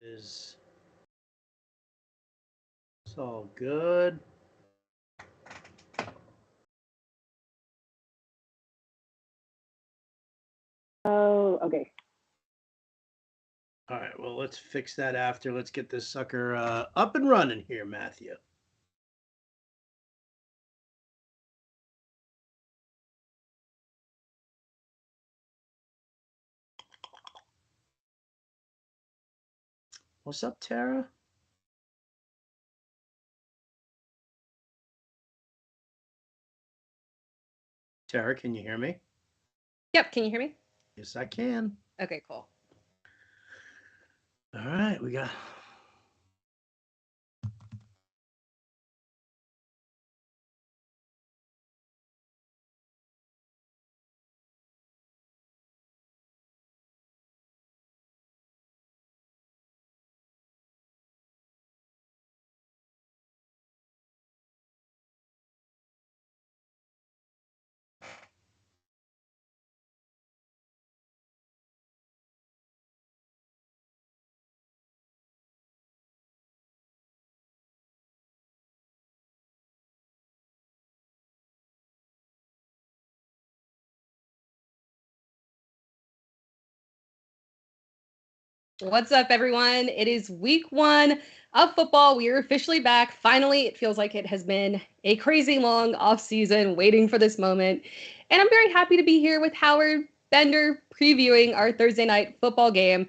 is. It's all good. Oh, okay. All right, well, let's fix that after. Let's get this sucker up and running here, Matthew. What's up, Tara? Tara, can you hear me? Yep, can you hear me? Yes, I can. Okay, cool. All right, we got. What's up, everyone? It is week 1 of football. We are officially back. Finally, it feels like it has been a crazy long off season waiting for this moment. And I'm very happy to be here with Howard Bender previewing our Thursday night football game.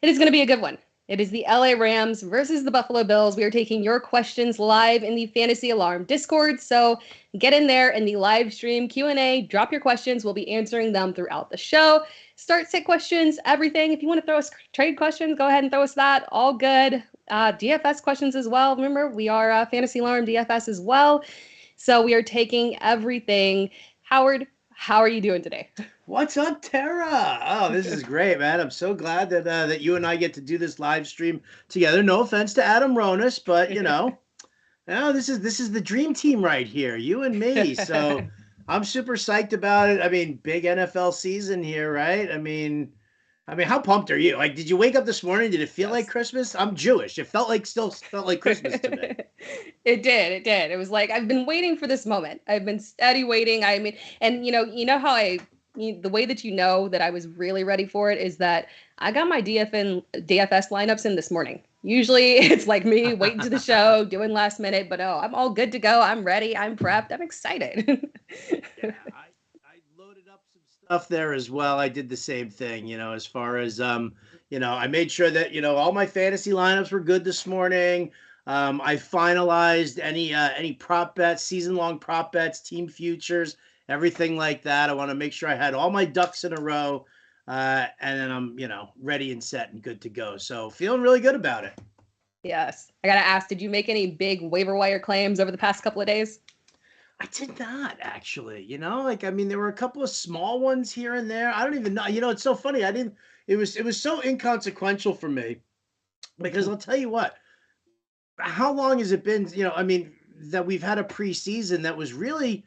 It is going to be a good one. It is the LA Rams versus the Buffalo Bills. We are taking your questions live in the Fantasy Alarm Discord. So get in there in the live stream Q&A. Drop your questions. We'll be answering them throughout the show. Start, sit questions, everything. If you want to throw us trade questions, go ahead and throw us that. All good. DFS questions as well. Remember, we are Fantasy Alarm DFS as well. So we are taking everything. Howard, how are you doing today? What's up, Tara? Oh, this is great, man. I'm so glad that you and I get to do this live stream together. No offense to Adam Ronis, but this is the dream team right here, you and me. So I'm super psyched about it. I mean, big NFL season here, right? I mean, how pumped are you? Like, did you wake up this morning? Did it feel like Christmas? I'm Jewish. It still felt like Christmas to me. It did. It was like I've been waiting for this moment. I've been steady waiting. I mean, and you know how the way that you know that I was really ready for it is that I got my DFS lineups in this morning. Usually it's like me waiting to the show, doing last minute, but I'm all good to go. I'm ready. I'm prepped. I'm excited. Yeah, I loaded up some stuff there as well. I did the same thing, as far as I made sure that, all my fantasy lineups were good this morning. I finalized any prop bets, season-long prop bets, team futures, everything like that. I want to make sure I had all my ducks in a row. And then I'm, ready and set and good to go. So feeling really good about it. Yes. I got to ask, did you make any big waiver wire claims over the past couple of days? I did not actually, there were a couple of small ones here and there. I don't even know, it's so funny. It was so inconsequential for me because I'll tell you what, how long has it been, that we've had a preseason that was really,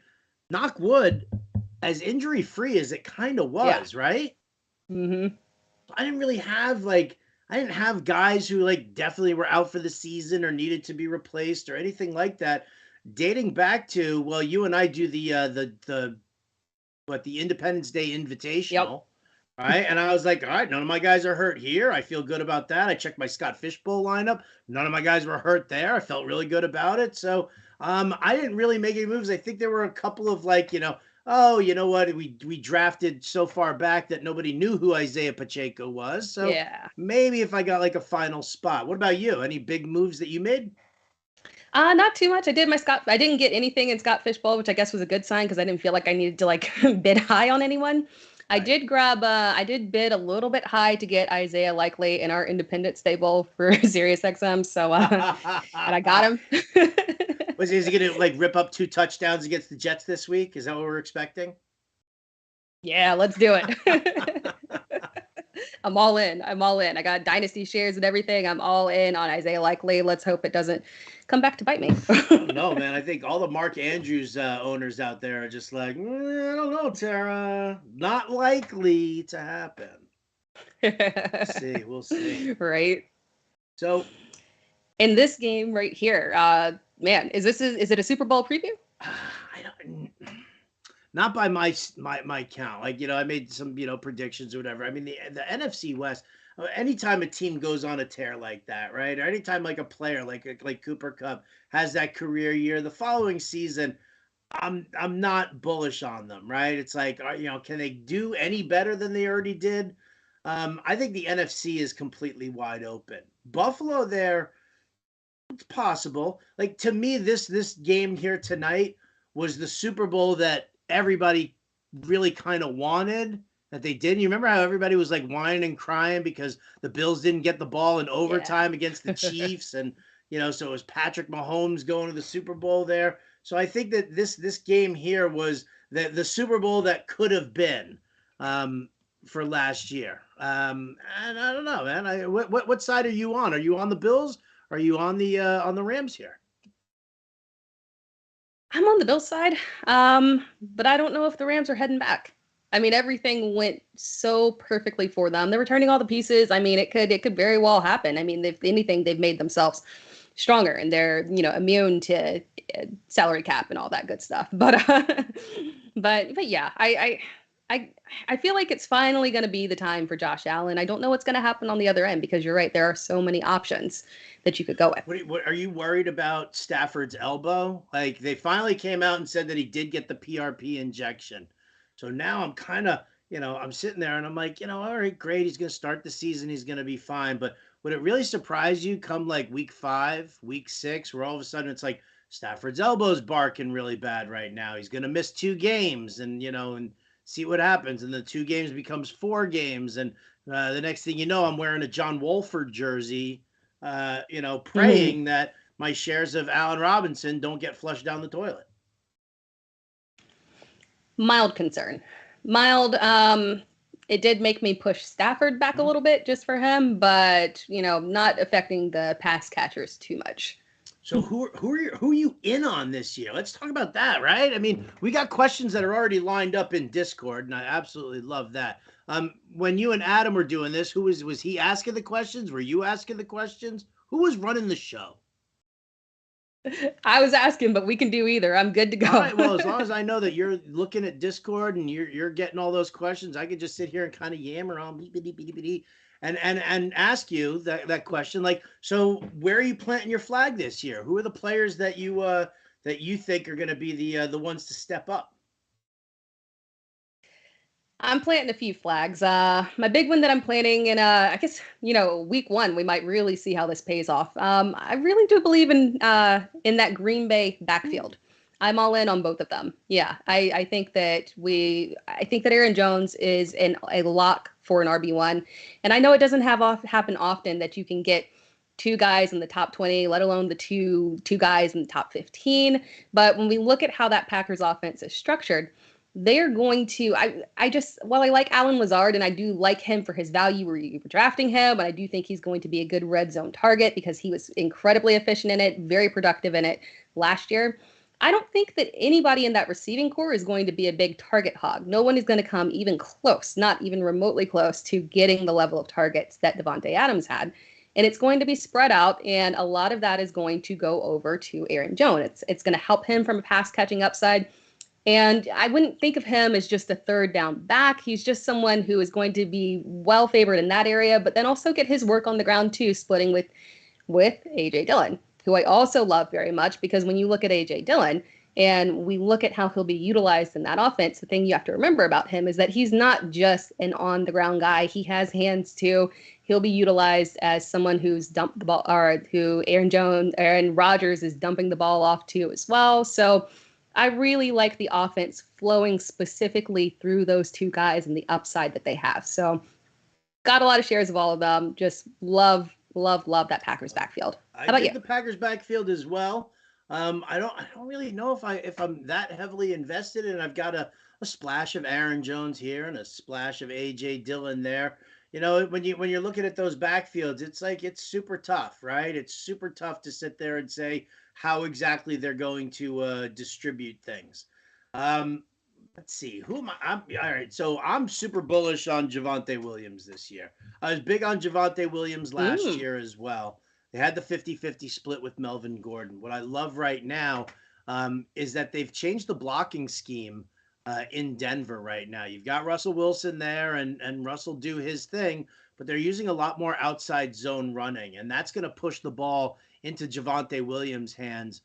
knock wood, as injury free as it kind of was, right? Mm-hmm. I didn't really have I didn't have guys who definitely were out for the season or needed to be replaced or anything like that. Dating back to, well, you and I do the Independence Day Invitational, right? And I was like, all right, none of my guys are hurt here. I feel good about that. I checked my Scott Fishbowl lineup. None of my guys were hurt there. I felt really good about it. So I didn't really make any moves. I think there were a couple of oh, you know what? We drafted so far back that nobody knew who Isaiah Pacheco was. So maybe if I got a final spot. What about you? Any big moves that you made? Not too much. I didn't get anything in Scott Fishbowl, which I guess was a good sign because I didn't feel like I needed to bid high on anyone. Right. I did bid a little bit high to get Isaiah Likely in our independent stable for SiriusXM. So, and I got him. Is he going to rip up 2 touchdowns against the Jets this week? Is that what we're expecting? Yeah, let's do it. I'm all in. I got dynasty shares and everything. I'm all in on Isaiah Likely. Let's hope it doesn't come back to bite me. No, man. I think all the Mark Andrews owners out there are just like, I don't know, Tara. Not likely to happen. We'll see. Right. So in this game right here, man, is it a Super Bowl preview? I don't, not by my count. Like, I made some, predictions or whatever. I mean, the NFC West, anytime a team goes on a tear like that, right? Or anytime like a player like Cooper Kupp has that career year, the following season, I'm not bullish on them, right? It's like, can they do any better than they already did? I think the NFC is completely wide open. Buffalo there, it's possible. Like, to me, this game here tonight was the Super Bowl that everybody really kind of wanted that they didn't. You remember how everybody was like whining and crying because the Bills didn't get the ball in overtime against the Chiefs, and so it was Patrick Mahomes going to the Super Bowl there. So I think that this game here was the Super Bowl that could have been for last year. And I don't know, man. What side are you on? Are you on the Bills? Are you on the Rams here? I'm on the Bills side, but I don't know if the Rams are heading back. I mean, everything went so perfectly for them. They were turning all the pieces. I mean, it could very well happen. I mean, if anything, they've made themselves stronger, and they're immune to salary cap and all that good stuff. But yeah, I feel like it's finally going to be the time for Josh Allen. I don't know what's going to happen on the other end because you're right. There are so many options that you could go with. What are you worried about Stafford's elbow? Like, they finally came out and said that he did get the PRP injection. So now I'm kind of, I'm sitting there and I'm like, all right, great. He's going to start the season. He's going to be fine. But would it really surprise you come like week 5, week 6, where all of a sudden it's like Stafford's elbow's barking really bad right now. He's going to miss 2 games and see what happens. And the 2 games becomes 4 games. And the next thing you know, I'm wearing a John Wolford jersey, praying that my shares of Allen Robinson don't get flushed down the toilet. Mild concern. Mild. It did make me push Stafford back a little bit just for him, but not affecting the pass catchers too much. So who are you in on this year? Let's talk about that, right? I mean, we got questions that are already lined up in Discord, and I absolutely love that. When you and Adam were doing this, was he asking the questions? Were you asking the questions? Who was running the show? I was asking, but we can do either. I'm good to go. All right. Well, as long as I know that you're looking at Discord and you're getting all those questions, I could just sit here and kind of yammer on and ask you that question. Like, so where are you planting your flag this year? Who are the players that you think are going to be the ones to step up? I'm planting a few flags. My big one that I'm planting in, I guess, week 1, we might really see how this pays off. I really do believe in that Green Bay backfield. I'm all in on both of them. Yeah, I think that Aaron Jones is a lock for an RB1, and I know it doesn't happen often that you can get 2 guys in the top 20, let alone the two guys in the top 15. But when we look at how that Packers offense is structured, they're going to, while I like Allen Lazard and I do like him for his value where you were drafting him, but I do think he's going to be a good red zone target because he was incredibly efficient in it, very productive in it last year. I don't think that anybody in that receiving core is going to be a big target hog. No one is going to come even close, not even remotely close to getting the level of targets that Davante Adams had. And it's going to be spread out, and a lot of that is going to go over to Aaron Jones. It's going to help him from a pass catching upside. And I wouldn't think of him as just a third down back. He's just someone who is going to be well favored in that area, but then also get his work on the ground too, splitting with A.J. Dillon, who I also love very much, because when you look at A.J. Dillon and we look at how he'll be utilized in that offense, the thing you have to remember about him is that he's not just an on-the-ground guy. He has hands too. He'll be utilized as someone who's dumped the ball, or who Aaron Rodgers is dumping the ball off to as well. So I really like the offense flowing specifically through those 2 guys and the upside that they have. So got a lot of shares of all of them. Just love that Packers backfield. How about you? The Packers backfield as well. I don't really know if I'm that heavily invested in. I've got a splash of Aaron Jones here and a splash of A.J. Dillon there. When you're looking at those backfields, it's super tough, right? It's super tough to sit there and say how exactly they're going to distribute things. Let's see. Who am I? All right. So I'm super bullish on Javonte Williams this year. I was big on Javonte Williams last year as well. They had the 50-50 split with Melvin Gordon. What I love right now is that they've changed the blocking scheme in Denver right now. You've got Russell Wilson there, and Russell do his thing, but they're using a lot more outside zone running, and that's going to push the ball into Javonte Williams' hands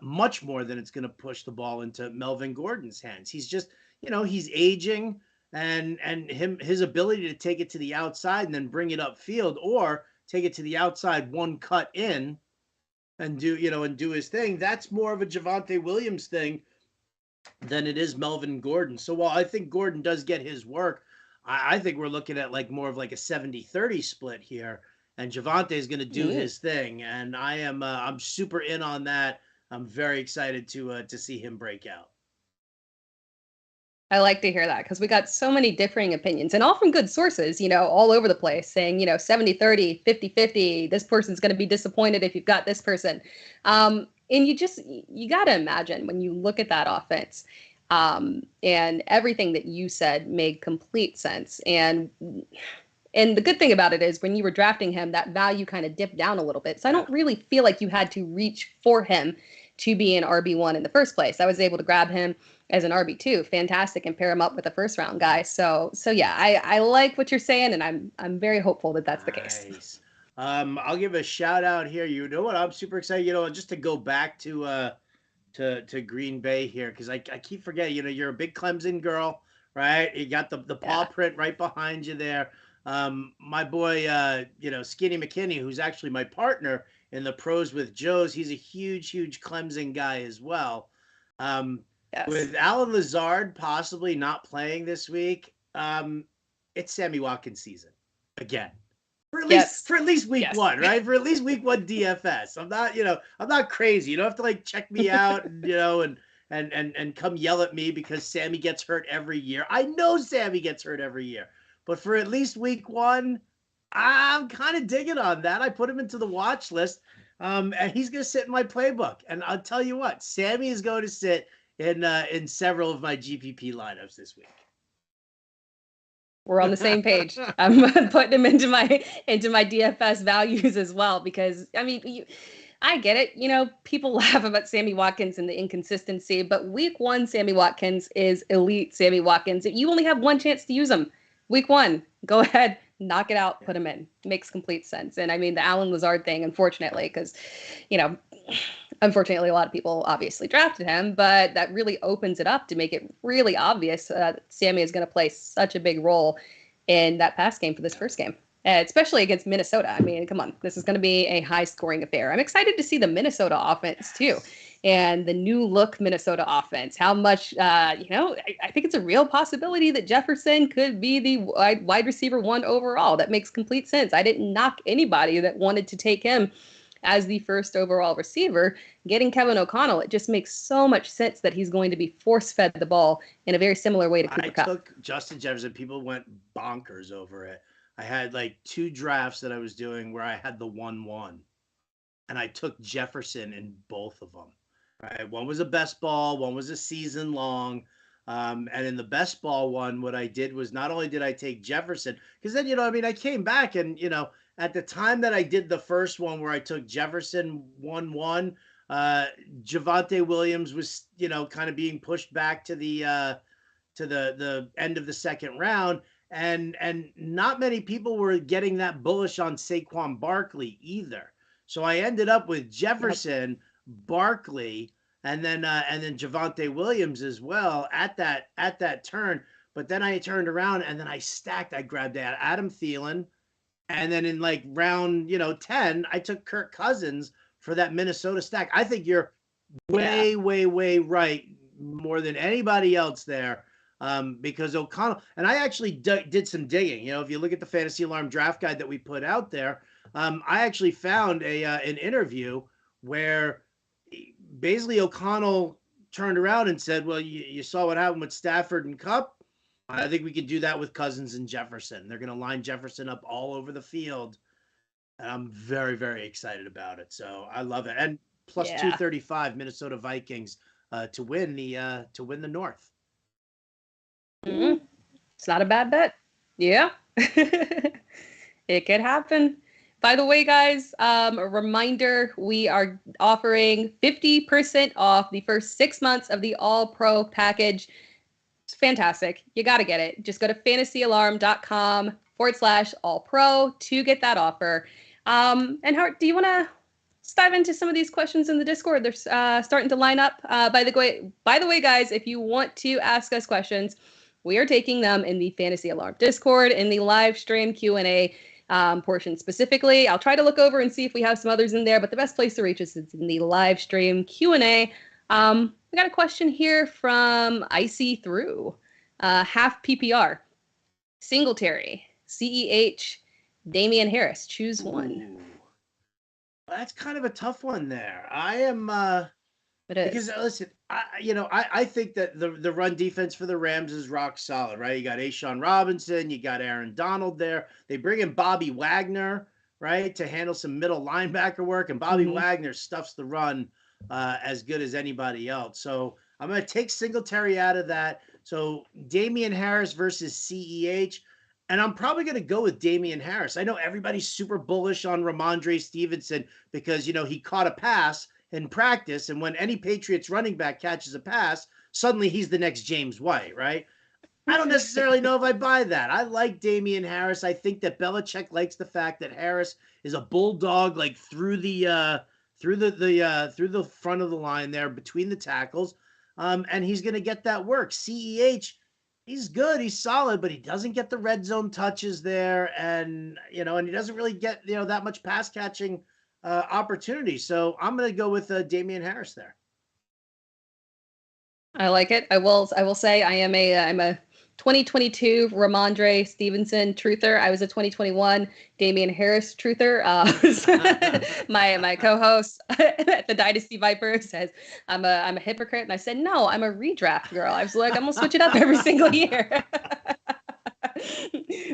much more than it's going to push the ball into Melvin Gordon's hands. He's just, he's aging, and his ability to take it to the outside and then bring it upfield, or take it to the outside, one cut in, and do his thing. That's more of a Javonte Williams thing than it is Melvin Gordon. So while I think Gordon does get his work, I think we're looking at more of a 70-30 split here, and Javonte is going to do his thing, and I'm super in on that. I'm very excited to see him break out. I like to hear that, because we got so many differing opinions, and all from good sources, all over the place, saying, 70-30, 50-50, this person's going to be disappointed if you've got this person. And you got to imagine, when you look at that offense, and everything that you said made complete sense. And the good thing about it is, when you were drafting him, that value kind of dipped down a little bit. So I don't really feel like you had to reach for him to be an RB1 in the first place. I was able to grab him as an RB2, fantastic, and pair him up with a first round guy. So yeah, I like what you're saying, and I'm very hopeful that that's the case. I'll give a shout out here. You know what? I'm super excited. Just to go back to Green Bay here, because I keep forgetting. You're a big Clemson girl, right? You got the paw print right behind you there. My boy, Skinny Mckenzie, who's actually my partner in the Pros with Joe's, he's a huge Clemson guy as well. Yes. With Alan Lazard possibly not playing this week, it's Sammy Watkins season again. For at least week one, right? For at least week one DFS. I'm not crazy. You don't have to check me out, and come yell at me because Sammy gets hurt every year. I know Sammy gets hurt every year. But for at least week one, I'm kind of digging on that. I put him into the watch list, and he's going to sit in my playbook. And I'll tell you what, Sammy is going to sit in several of my GPP lineups this week. We're on the same page. I'm putting him into my DFS values as well, because I get it. People laugh about Sammy Watkins and the inconsistency, but week one Sammy Watkins is elite Sammy Watkins. You only have one chance to use him. Week one, go ahead, knock it out, put him in. Makes complete sense. And the Alan Lazard thing, unfortunately, because, unfortunately, a lot of people obviously drafted him, but that really opens it up to make it really obvious that Sammy is going to play such a big role in that pass game for this first game, especially against Minnesota. Come on, this is going to be a high-scoring affair. I'm excited to see the Minnesota offense, too. And the new look Minnesota offense, how much, I think it's a real possibility that Jefferson could be the wide receiver 1 overall. That makes complete sense. I didn't knock anybody that wanted to take him as the first overall receiver. Getting Kevin O'Connell, it just makes so much sense that he's going to be force-fed the ball in a very similar way to Cooper Kupp. I took Justin Jefferson. People went bonkers over it. I had 2 drafts that I was doing where I had the 1-1, and I took Jefferson in both of them. Right, one was a best ball, one was a season long, and in the best ball one, what I did was not only did I take Jefferson, because then I came back and at the time that I did the first one where I took Jefferson 1-1, Javonte Williams was kind of being pushed back to the end of the second round, and not many people were getting that bullish on Saquon Barkley either. So I ended up with Jefferson, Barkley, and then Javonte Williams as well at that turn. But then I turned around and then I grabbed Adam Thielen, and then in round 10, I took Kirk Cousins for that Minnesota stack. I think you're way right, more than anybody else there, because O'Connell, and I actually did some digging. If you look at the Fantasy Alarm draft guide that we put out there, I actually found an interview where basically O'Connell turned around and said, well, you saw what happened with Stafford and Kupp. I think we could do that with Cousins and Jefferson. They're going to line Jefferson up all over the field. And I'm very, very excited about it. So I love it. And plus 235 Minnesota Vikings to win the North. It's not a bad bet. Yeah. It could happen. By the way, guys, a reminder, we are offering 50% off the first 6 months of the All-Pro package. It's fantastic. You got to get it. Just go to fantasyalarm.com/all-pro to get that offer. And Hart, do you want to dive into some of these questions in the Discord? They're starting to line up. By the way, guys, if you want to ask us questions, we are taking them in the Fantasy Alarm Discord in the live stream Q&A portion specifically. I'll try to look over and see if we have some others in there, but the best place to reach us is in the live stream Q&A. We got a question here from Icy Through. Half PPR, Singletary, CEH, Damian Harris. Choose one. Ooh. That's kind of a tough one there. I am because listen, I think that the run defense for the Rams is rock solid, right? You got Ashawn Robinson, you got Aaron Donald there. They bring in Bobby Wagner, right, to handle some middle linebacker work, and Bobby Wagner stuffs the run as good as anybody else. So I'm going to take Singletary out of that. So Damian Harris versus CEH. And I'm probably going to go with Damian Harris. I know everybody's super bullish on Ramondre Stevenson because, he caught a pass in practice. And when any Patriots running back catches a pass, suddenly he's the next James White, right? I don't necessarily know if I buy that. I like Damian Harris. I think that Belichick likes the fact that Harris is a bulldog, like through the front of the line there between the tackles. And he's going to get that work. CEH, he's good. He's solid, but he doesn't get the red zone touches there. And he doesn't really get, that much pass catching opportunity. So I'm going to go with Damian Harris there. I like it. I will say I'm a 2022 Ramondre Stevenson truther. I was a 2021 Damian Harris truther. My co-host at the Dynasty Viper says I'm a hypocrite, and I said no, I'm a redraft girl. I was like, I'm gonna switch it up every single year.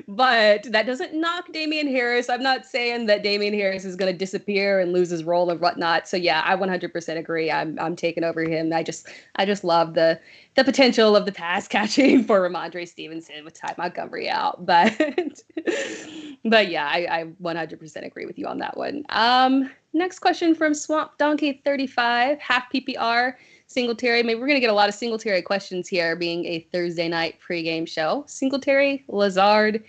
But that doesn't knock Damian Harris. I'm not saying that Damian Harris is going to disappear and lose his role and whatnot. So yeah, I 100% agree. I'm taking over him. I just love the potential of the pass catching for Ramondre Stevenson with Ty Montgomery out. But yeah, I 100% agree with you on that one. Next question from Swamp Donkey 35, half PPR. Singletary. Maybe we're going to get a lot of Singletary questions here, being a Thursday night pregame show. Singletary, Lazard,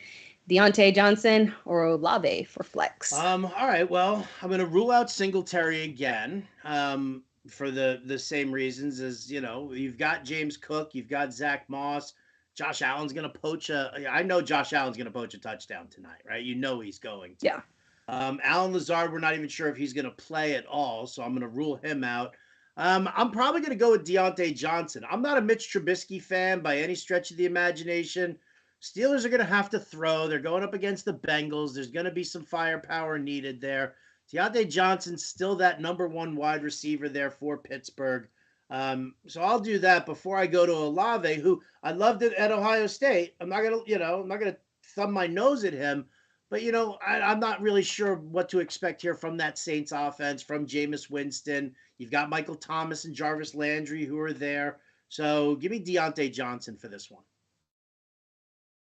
Deontay Johnson, or Olave for flex? All right. Well, I'm going to rule out Singletary again for the same reasons as, you've got James Cook, you've got Zach Moss. Josh Allen's going to poach I know Josh Allen's going to poach a touchdown tonight, right? He's going to. Yeah. Allen Lazard, we're not even sure if he's going to play at all, so I'm going to rule him out. I'm probably going to go with Deontay Johnson. I'm not a Mitch Trubisky fan by any stretch of the imagination. Steelers are going to have to throw. They're going up against the Bengals. There's going to be some firepower needed there. Deontay Johnson's still that number one wide receiver there for Pittsburgh. So I'll do that before I go to Olave, who I loved it at Ohio State. I'm not going to thumb my nose at him. But, I'm not really sure what to expect here from that Saints offense, from Jameis Winston. You've got Michael Thomas and Jarvis Landry who are there. So give me Deontay Johnson for this one.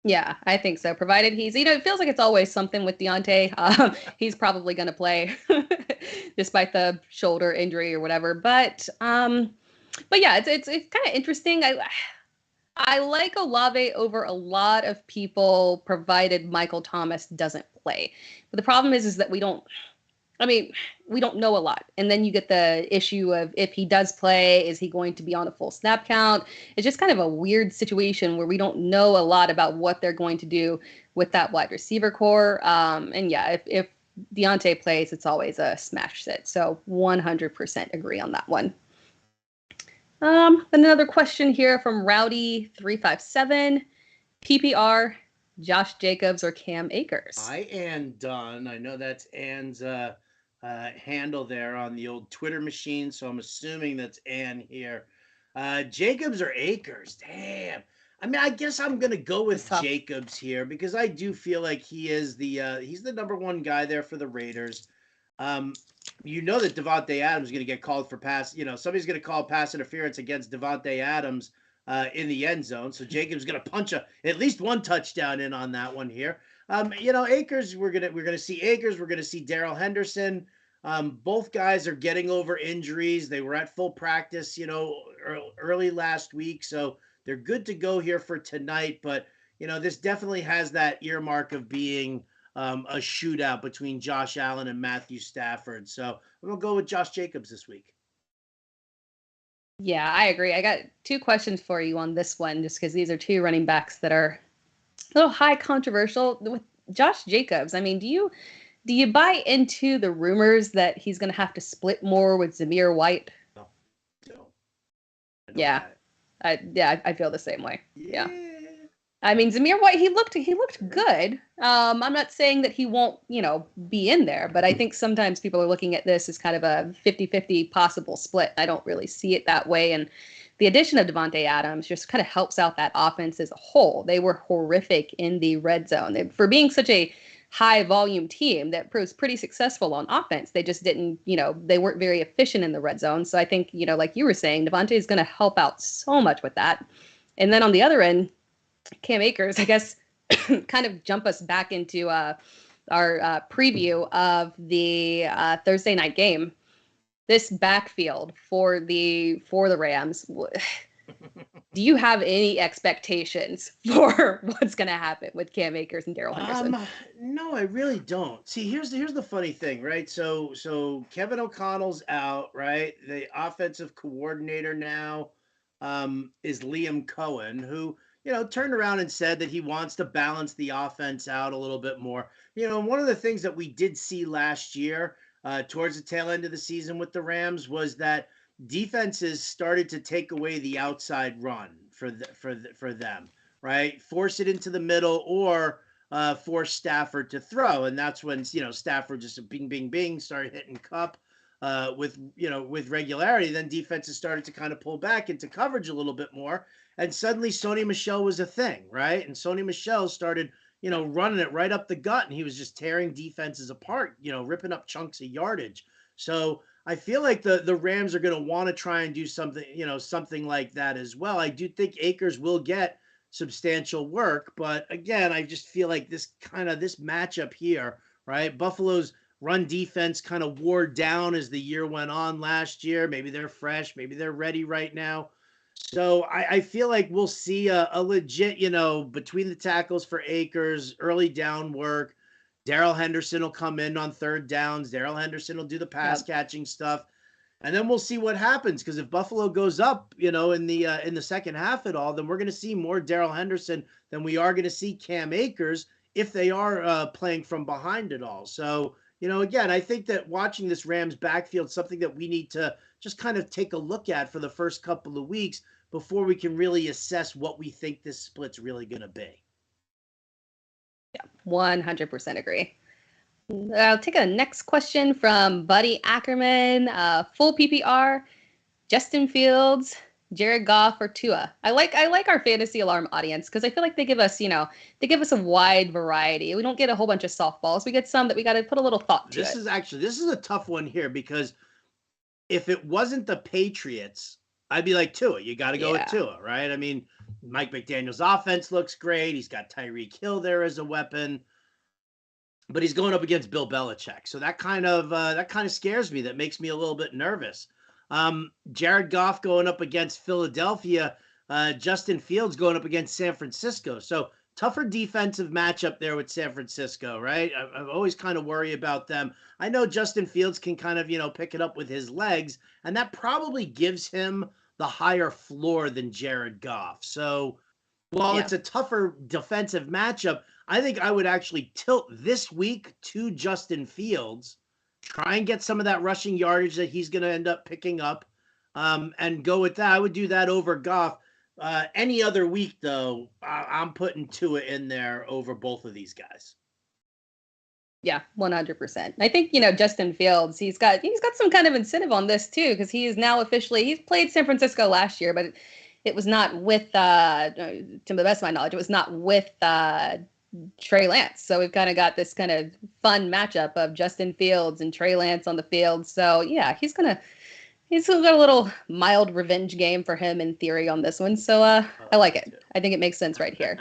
Yeah, I think so. Provided he's, it feels like it's always something with Deontay. He's probably going to play despite the shoulder injury or whatever. But yeah, it's kind of interesting. I like Olave over a lot of people, provided Michael Thomas doesn't play. But the problem is that we don't know a lot. And then you get the issue of, if he does play, is he going to be on a full snap count? It's just kind of a weird situation where we don't know a lot about what they're going to do with that wide receiver core. And yeah, if Deontay plays, it's always a smash sit. So 100% agree on that one. Another question here from Rowdy357. PPR, Josh Jacobs or Cam Akers? I am done. I know that's Ann's handle there on the old Twitter machine, so I'm assuming that's Ann here. Jacobs or Akers? Damn. I guess I'm gonna go with Jacobs here because I do feel like he is he's the number one guy there for the Raiders. That Devontae Adams is going to get called for pass. Somebody's going to call pass interference against Devontae Adams in the end zone. So Jacobs going to punch at least one touchdown in on that one here. Akers, we're gonna see Akers. We're gonna see Darrell Henderson. Both guys are getting over injuries. They were at full practice, early last week, so they're good to go here for tonight. But this definitely has that earmark of being a shootout between Josh Allen and Matthew Stafford. So I'm gonna go with Josh Jacobs this week. Yeah, I agree. I got two questions for you on this one, just because these are two running backs that are a little high controversial. With Josh Jacobs, I mean, do you buy into the rumors that he's going to have to split more with Zamir White? No, no. Yeah, I feel the same way. Yeah. I mean, Zamir White, he looked good. I'm not saying that he won't, be in there, but I think sometimes people are looking at this as kind of a 50-50 possible split. I don't really see it that way. And the addition of Devontae Adams just kind of helps out that offense as a whole. They were horrific in the red zone. For being such a high volume team that proves pretty successful on offense, they just didn't, they weren't very efficient in the red zone. So I think, like you were saying, Devontae is going to help out so much with that. And then on the other end, Cam Akers, I guess, kind of jump us back into our preview of the Thursday night game. This backfield for the Rams. Do you have any expectations for what's going to happen with Cam Akers and Darrell Henderson? No, I really don't. See, here's the funny thing, right? So Kevin O'Connell's out, right? The offensive coordinator now is Liam Cohen, who turned around and said that he wants to balance the offense out a little bit more. One of the things that we did see last year towards the tail end of the season with the Rams was that defenses started to take away the outside run for them, right? Force it into the middle or force Stafford to throw. And that's when, Stafford just bing, bing, bing, started hitting Kupp with regularity. Then defenses started to kind of pull back into coverage a little bit more. And suddenly Sony Michel was a thing, right? And Sony Michel started, running it right up the gut, and he was just tearing defenses apart, ripping up chunks of yardage. So I feel like the Rams are going to want to try and do something, something like that as well. I do think Akers will get substantial work, but again, I just feel like this matchup here, right? Buffalo's run defense kind of wore down as the year went on last year. Maybe they're fresh, maybe they're ready right now. So I feel like we'll see a legit, between the tackles for Akers, early down work. Darrell Henderson will come in on third downs. Darrell Henderson will do the pass catching stuff. And then we'll see what happens. Because if Buffalo goes up, in the second half at all, then we're going to see more Darrell Henderson than we are going to see Cam Akers if they are playing from behind it all. So, again, I think that watching this Rams backfield is something that we need to just kind of take a look at for the first couple of weeks before we can really assess what we think this split's really going to be. Yeah, 100% agree. I'll take a next question from Buddy Ackerman. Full PPR, Justin Fields, Jared Goff, or Tua. I like our fantasy alarm audience because I feel like they give us, a wide variety. We don't get a whole bunch of softballs. We get some that we got to put a little thought to. This is a tough one here because if it wasn't the Patriots, I'd be like Tua. You got to go with Tua, right? I mean, Mike McDaniel's offense looks great. He's got Tyreek Hill there as a weapon, but he's going up against Bill Belichick. So that kind of scares me. That makes me a little bit nervous. Jared Goff going up against Philadelphia. Justin Fields going up against San Francisco. So tougher defensive matchup there with San Francisco, right? I always kind of worry about them. I know Justin Fields can kind of, pick it up with his legs, and that probably gives him the higher floor than Jared Goff. So while it's a tougher defensive matchup, I think I would actually tilt this week to Justin Fields, try and get some of that rushing yardage that he's going to end up picking up, and go with that. I would do that over Goff. Any other week, though, I'm putting Tua in there over both of these guys. Yeah, 100%. I think, Justin Fields, he's got some kind of incentive on this too, because he is now he's played San Francisco last year, but it was not with, to the best of my knowledge, it was not with Trey Lance. So we've kind of got this kind of fun matchup of Justin Fields and Trey Lance on the field. So yeah, he's got a little mild revenge game for him in theory on this one. So I like it. I think it makes sense right here.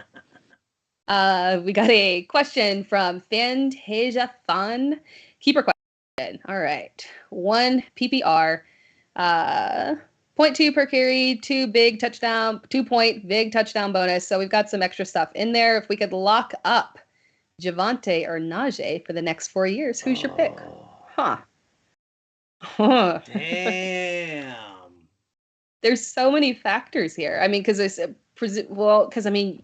We got a question from Fantasia Fun. Keeper question. All right. 1 PPR. 0.2 per carry, 2 big touchdown, 2-point big touchdown bonus. So we've got some extra stuff in there. If we could lock up Javonte or Najee for the next 4 years, who's your pick? Huh. Damn. There's so many factors here. I mean, because I mean,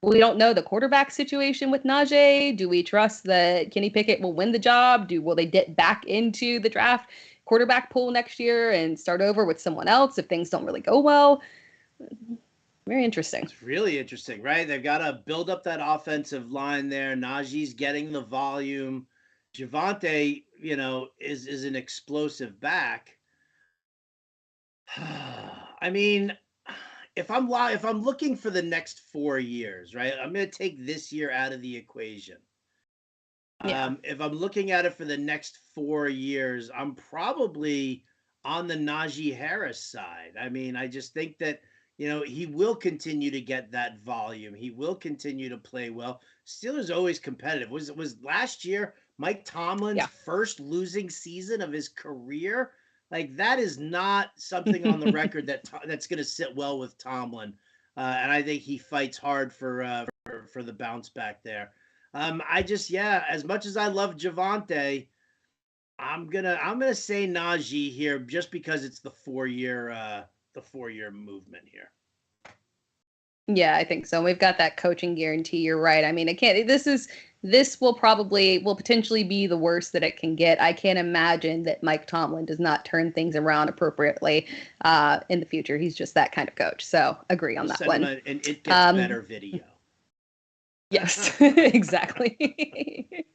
we don't know the quarterback situation with Najee. Do we trust that Kenny Pickett will win the job? Will they dip back into the draft quarterback pool next year and start over with someone else if things don't really go well? Very interesting. It's really interesting, right? They've got to build up that offensive line there. Najee's getting the volume. Javonte, is an explosive back. I mean, if I'm looking for the next 4 years, right? I'm going to take this year out of the equation. Yeah. If I'm looking at it for the next 4 years, I'm probably on the Najee Harris side. I mean, I just think that, he will continue to get that volume. He will continue to play well. Steelers always competitive. Was last year Mike Tomlin's first losing season of his career? Like, that is not something on the record that's going to sit well with Tomlin. And I think he fights hard for the bounce back there. As much as I love Javonte, I'm gonna say Najee here just because it's the 4-year movement here. Yeah, I think so. We've got that coaching guarantee. You're right. I mean, this will potentially be the worst that it can get. I can't imagine that Mike Tomlin does not turn things around appropriately in the future. He's just that kind of coach. So agree on that one. And it gets better video. Yes, exactly.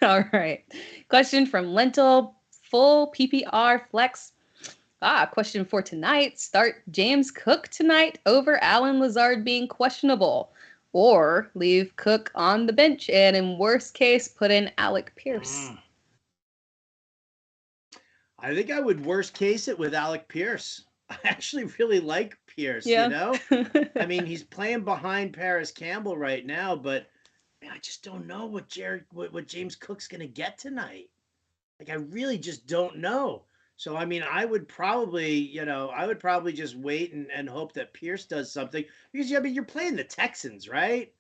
All right. Question from Lentil. Full PPR flex. Question for tonight. Start James Cook tonight over Allen Lazard being questionable. Or leave Cook on the bench and in worst case, put in Alec Pierce. I think I would worst case it with Alec Pierce. I actually really like Pierce, I mean, he's playing behind Paris Campbell right now, but man, I just don't know what James Cook's going to get tonight. Like, I really just don't know. So, I mean, I would probably just wait and hope that Pierce does something because, you're playing the Texans, right?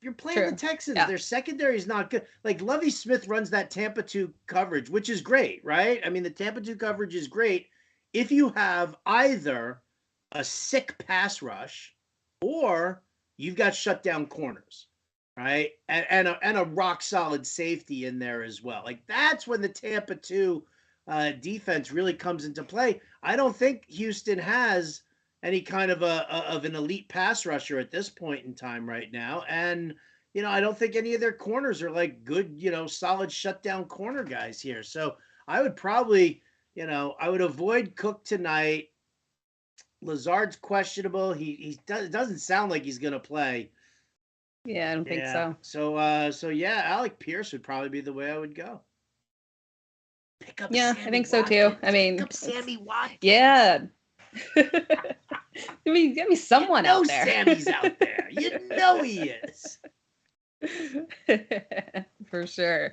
You're playing the Texans. Yeah. Their secondary is not good. Like, Lovie Smith runs that Tampa 2 coverage, which is great, right? I mean, the Tampa 2 coverage is great if you have either a sick pass rush or you've got shutdown corners, right? And a rock solid safety in there as well. Like, that's when the Tampa 2 defense really comes into play. I don't think Houston has any kind of an elite pass rusher at this point in time right now. And, I don't think any of their corners are like good, solid shutdown corner guys here. So I would probably, I would avoid Cook tonight. Lazard's questionable. He doesn't sound like he's going to play. Yeah, I don't think so. So Alec Pierce would probably be the way I would go. Pick up Sammy I think Watkins. So too. I mean, pick up Sammy Watkins. Yeah. Give me someone out there. Sammy's out there. He is. For sure.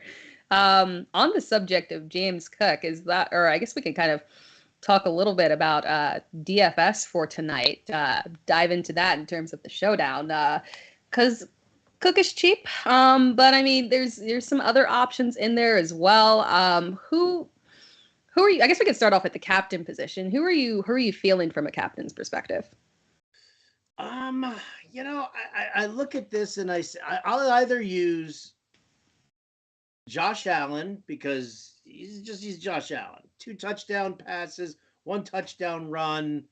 On the subject of James Cook, I guess we can kind of talk a little bit about DFS for tonight. Dive into that in terms of the showdown. Because Cook is cheap, but I mean, there's some other options in there as well. Who are you? I guess we could start off at the captain position. Who are you feeling from a captain's perspective? I look at this and I'll either use Josh Allen because he's Josh Allen. 2 touchdown passes, 1 touchdown run,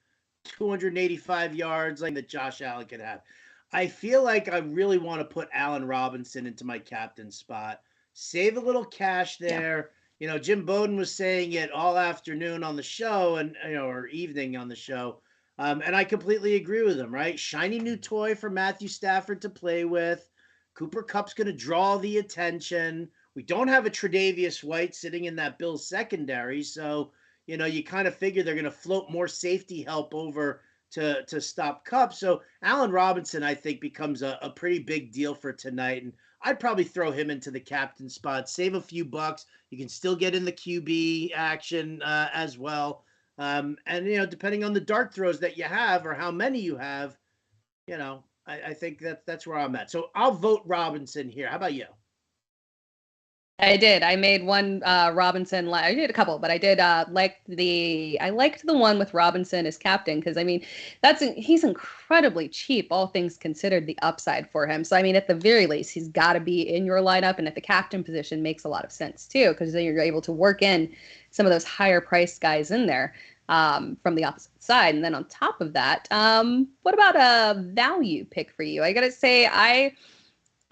285 yards, like that Josh Allen could have. I feel like I really want to put Allen Robinson into my captain spot. Save a little cash there. Yeah. Jim Bowden was saying it all afternoon on the show or evening on the show. And I completely agree with him, right? Shiny new toy for Matthew Stafford to play with. Cooper Kupp's going to draw the attention. We don't have a Tre'Davious White sitting in that Bills secondary. So, you kind of figure they're going to float more safety help over to stop Kupp. So Allen Robinson, I think, becomes a pretty big deal for tonight. And I'd probably throw him into the captain spot, save a few bucks. You can still get in the QB action as well. And, depending on the dart throws that you have or how many you have, I think that's where I'm at. So I'll vote Robinson here. How about you? I did. I made one Robinson. I did a couple, but I did I liked the one with Robinson as captain because he's incredibly cheap, all things considered, the upside for him. So I mean, at the very least, he's got to be in your lineup, and at the captain position makes a lot of sense too because then you're able to work in some of those higher priced guys in there from the opposite side. And then on top of that, what about a value pick for you? I gotta say,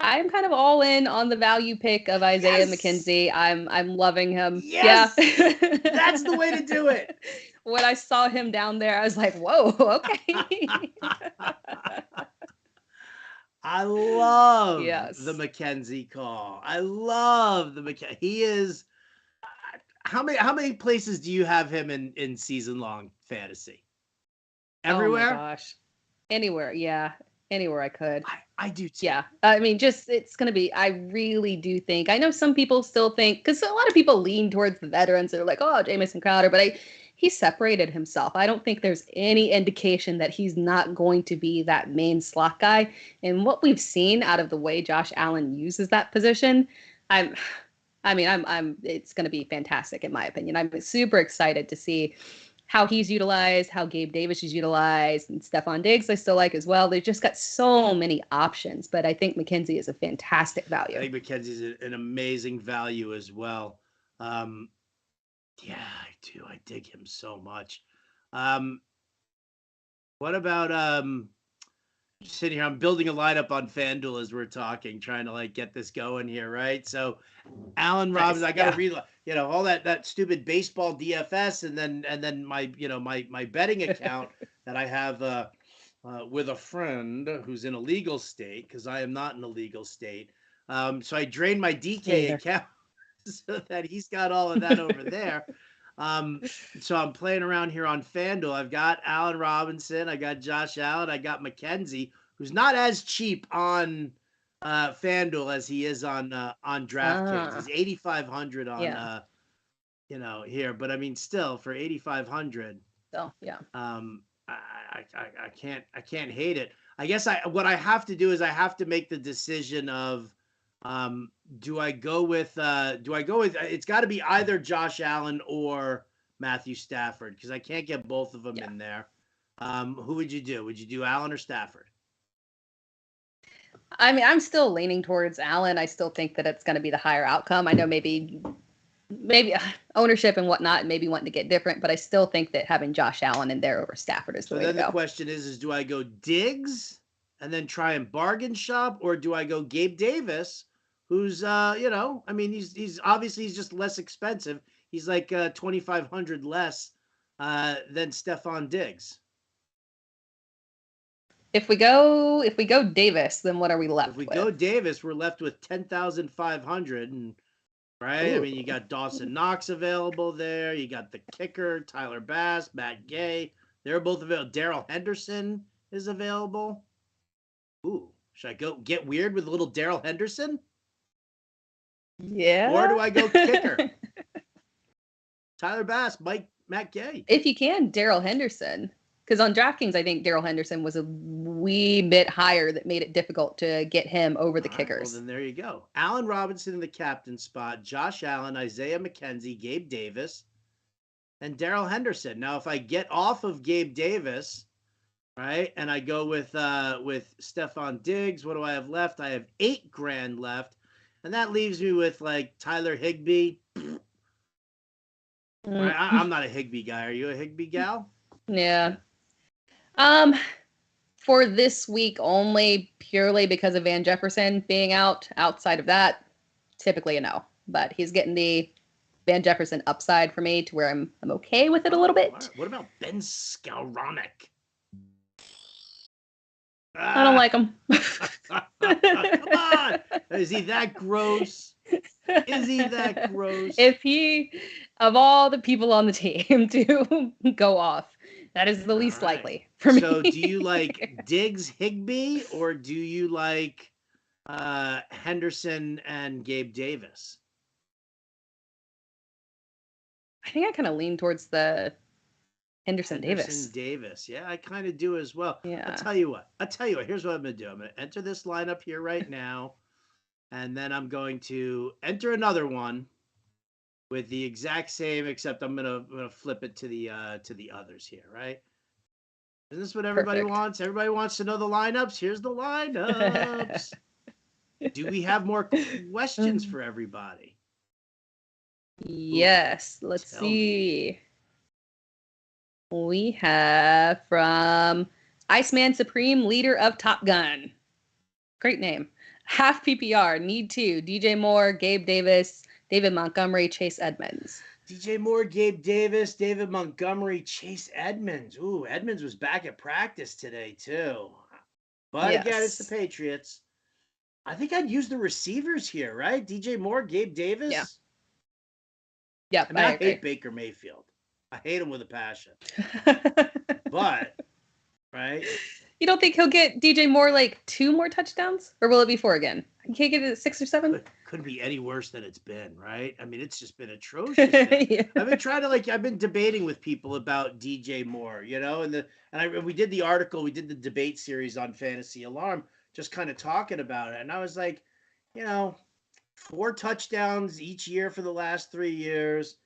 I'm kind of all in on the value pick of Isaiah Mckenzie. I'm loving him. Yes! Yeah. That's the way to do it. When I saw him down there, I was like, whoa, okay. I love Yes. the Mckenzie call. I love the Mckenzie. He is how many places do you have him in season long fantasy? Everywhere? Oh my gosh. Anywhere, yeah. Anywhere I could. I do too. Yeah. I mean, it's going to be, I really do think, I know some people still think, because a lot of people lean towards the veterans. They're like, oh, Jamison Crowder, but he separated himself. I don't think there's any indication that he's not going to be that main slot guy. And what we've seen out of the way Josh Allen uses that position, it's going to be fantastic in my opinion. I'm super excited to see how he's utilized, how Gabe Davis is utilized, and Stephon Diggs I still like as well. They've just got so many options, but I think Mckenzie is a fantastic value. I think Mckenzie's an amazing value as well. Yeah, I do. I dig him so much. What about sitting here? I'm building a lineup on FanDuel as we're talking, trying to get this going here, right? So Allen Robinson, I got to read, all that stupid baseball DFS, and then my my betting account that I have with a friend who's in a legal state because I am not in a legal state. So I drained my DK account so that he's got all of that over there. So I'm playing around here on FanDuel. I've got Allen Robinson, I got Josh Allen, I got Mckenzie, who's not as cheap on FanDuel as he is on DraftKings. He's 8,500 on here, but I mean still for 8,500. So yeah. I can't hate it. I guess what I have to do is I have to make the decision of do I go with it's got to be either Josh Allen or Matthew Stafford because I can't get both of them in there. Who would you do? Would you do Allen or Stafford? I mean, I'm still leaning towards Allen. I still think that it's going to be the higher outcome. I know maybe ownership and whatnot, maybe wanting to get different, but I still think that having Josh Allen in there over Stafford is the way to go. So then the question is do I go Diggs and then try and bargain shop, or do I go Gabe Davis, who's he's obviously just less expensive. He's like 2,500 less than Stephon Diggs. If we go Davis, then what are we left with? If we go Davis, we're left with 10,500, and right? Ooh. I mean, you got Dawson Knox available there. You got the kicker, Tyler Bass, Matt Gay. They're both available. Darrell Henderson is available. Ooh, should I go get weird with a little Darrell Henderson? Yeah. Or do I go kicker? Tyler Bass, Matt Gay. If you can, Darrell Henderson. Because on DraftKings, I think Darrell Henderson was a wee bit higher that made it difficult to get him over the kickers. Well, then there you go. Allen Robinson in the captain spot, Josh Allen, Isaiah Mckenzie, Gabe Davis, and Darrell Henderson. Now, if I get off of Gabe Davis, right, and I go with Stephon Diggs, what do I have left? I have $8,000 left, and that leaves me with Tyler Higbee. Right, I'm not a Higbee guy. Are you a Higbee gal? Yeah. For this week only, purely because of Van Jefferson being out. Outside of that, typically a no. But he's getting the Van Jefferson upside for me to where I'm okay with it a little bit. What about Ben Skowronek? I don't like him. Come on. Is he that gross? Is he that gross? If he, of all the people on the team to go off, That is the least right. likely for me. So do you like Diggs Higbee or do you like Henderson and Gabe Davis? I think I kind of lean towards the Henderson Henderson Davis. Davis. Yeah, I kind of do as well. Yeah. I'll tell you what. Here's what I'm going to do. I'm going to enter this lineup here right now, and then I'm going to enter another one with the exact same, except I'm gonna flip it to the others here, right? Isn't this what everybody Perfect. wants? Everybody wants to know the lineups. Here's the lineups. Do we have more questions for everybody? Yes. Let's Tell me. see. We have from Iceman Supreme, leader of Top Gun. Great name. Half PPR, need to. DJ Moore, Gabe Davis, David Montgomery, Chase Edmonds. DJ Moore, Gabe Davis, David Montgomery, Chase Edmonds. Ooh, Edmonds was back at practice today, too. But again, it's the Yes. Patriots. I think I'd use the receivers here, right? DJ Moore, Gabe Davis. Yeah. Yep, I mean, I agree. hate Baker Mayfield. I hate him with a passion. But, right? You don't think he'll get DJ Moore like 2 more touchdowns? Or will it be 4 again? He can't get it at 6 or 7? Couldn't be any worse than it's been, right? I mean, it's just been atrocious. Yeah. I've been debating with people about DJ Moore, you know, we did the debate series on Fantasy Alarm, just kind of talking about it. And I was like, you know, 4 touchdowns each year for the last 3 years.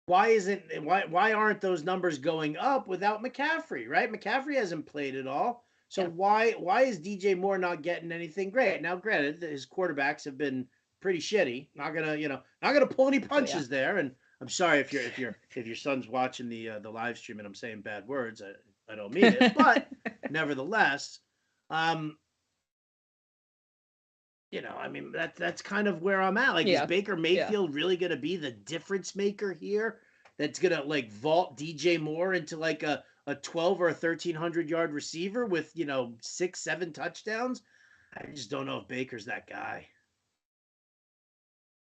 Why aren't those numbers going up without McCaffrey, right? McCaffrey hasn't played at all. So why is DJ Moore not getting anything great? Now, granted, his quarterbacks have been pretty shitty. Not gonna pull any punches there. And I'm sorry if your son's watching the live stream and I'm saying bad words. I don't mean it, but nevertheless, I mean, that's kind of where I'm at. Like, is Baker Mayfield really going to be the difference maker here? That's going to like vault DJ Moore into like a 12 or a 1,300-yard receiver with 6, 7 touchdowns? I just don't know if Baker's that guy.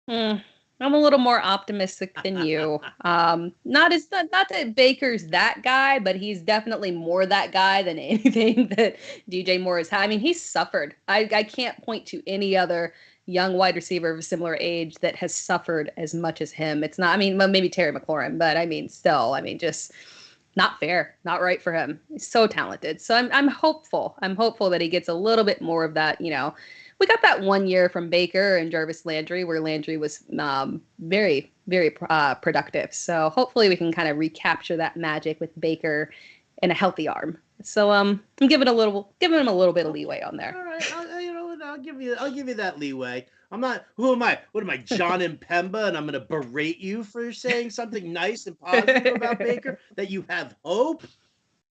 I'm a little more optimistic than you. Not that Baker's that guy, but he's definitely more that guy than anything that DJ Moore has had. I mean, he's suffered. I can't point to any other young wide receiver of a similar age that has suffered as much as him. It's not, I mean, maybe Terry McLaurin, but I mean, still, I mean, just not fair, not right for him. He's so talented. So I'm hopeful. I'm hopeful that he gets a little bit more of that, we got that 1 year from Baker and Jarvis Landry where Landry was very, very productive. So hopefully we can kind of recapture that magic with Baker and a healthy arm. So I'm giving him a little bit of leeway on there. All right, I'll give you that leeway. I'm not. Who am I? What am I, John Impemba? And I'm going to berate you for saying something nice and positive about Baker, that you have hope,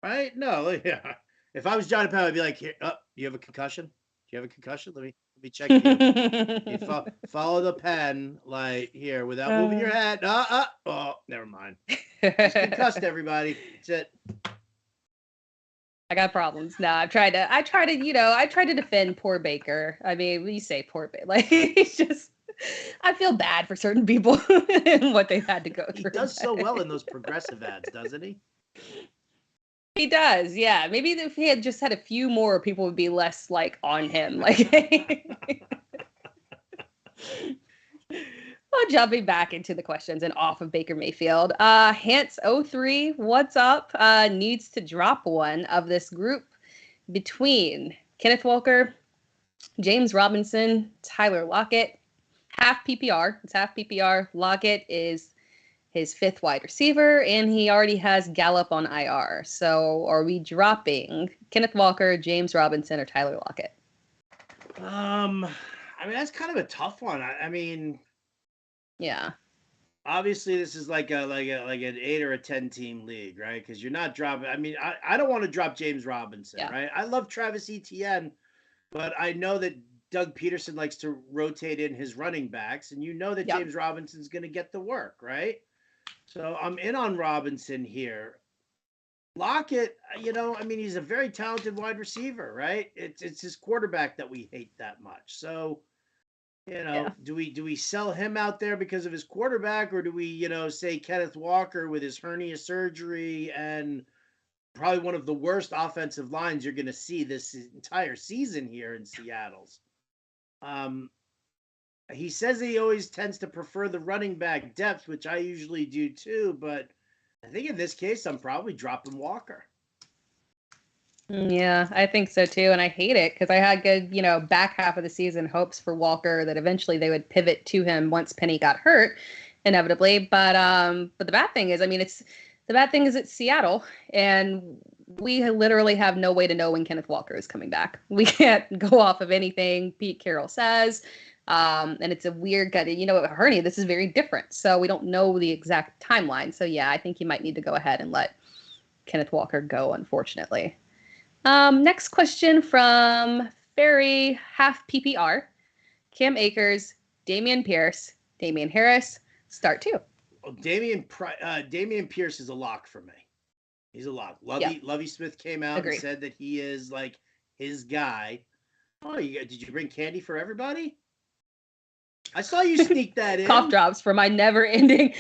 right? No, yeah. If I was John Impemba, I'd be like, here, you have a concussion? Do you have a concussion? Let me check you. You follow the pen, like, here, without moving your head. Oh, never mind. Just concussed, everybody. That's it. I got problems. No, I tried to defend poor Baker. I mean, when you say poor Baker, like, he's just, I feel bad for certain people and what they've had to go through. He does so well in those progressive ads, doesn't he? He does, yeah. Maybe if he had just had a few more, people would be less like on him. Like, well, jumping back into the questions and off of Baker Mayfield. Hance03, what's up? Needs to drop one of this group between Kenneth Walker, James Robinson, Tyler Lockett. Half PPR. It's half PPR. Lockett is his 5th wide receiver, and he already has Gallup on IR. So are we dropping Kenneth Walker, James Robinson, or Tyler Lockett? I mean, that's kind of a tough one. I mean, yeah. Obviously, this is like an 8 or a 10 team league, right? Because you're not dropping. I mean, I don't want to drop James Robinson, right? I love Travis Etienne, but I know that Doug Peterson likes to rotate in his running backs, and that James Robinson's going to get the work, right? So I'm in on Robinson here. Lockett, I mean, he's a very talented wide receiver, right? It's his quarterback that we hate that much. So Yeah. Do we sell him out there because of his quarterback, or do we, say Kenneth Walker with his hernia surgery and probably one of the worst offensive lines you're going to see this entire season here in Seattle's. Um, he says he always tends to prefer the running back depth, which I usually do too, but I think in this case, I'm probably dropping Walker. Yeah, I think so too. And I hate it because I had good, back half of the season hopes for Walker that eventually they would pivot to him once Penny got hurt, inevitably. But the bad thing is, it's Seattle, and we literally have no way to know when Kenneth Walker is coming back. We can't go off of anything Pete Carroll says. And it's a weird gut. Hernia, this is very different. So we don't know the exact timeline. So yeah, I think you might need to go ahead and let Kenneth Walker go, unfortunately. Next question from Ferry, half PPR. Cam Akers, Damian Pierce, Damian Harris, start two. Well, Damian Pierce is a lock for me. He's a lock. Lovie Smith came out and said that he is like his guy. Oh, did you bring candy for everybody? I saw you sneak that in. Cough drops for my never-ending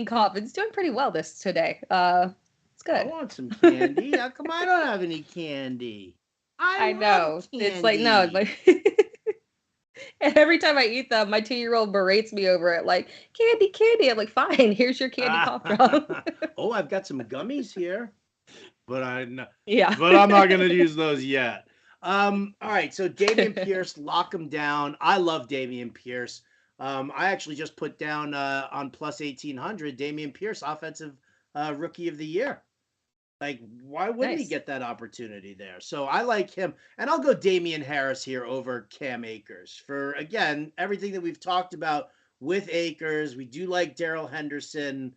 cough. It's doing pretty well today. It's good. I want some candy. How come I don't have any candy? I know. Candy. It's like, no, but and every time I eat them, my 2-year-old berates me over it, like, candy. I'm like, fine, here's your candy cough drop. Oh, I've got some gummies here. But yeah. But I'm not gonna use those yet. All right, so Damian Pierce, lock him down. I love Damian Pierce. I actually just put down on plus 1,800 Damian Pierce, offensive rookie of the year. Like, why wouldn't he get that opportunity there? So I like him. And I'll go Damian Harris here over Cam Akers for, again, everything that we've talked about with Akers. We do like Darrell Henderson.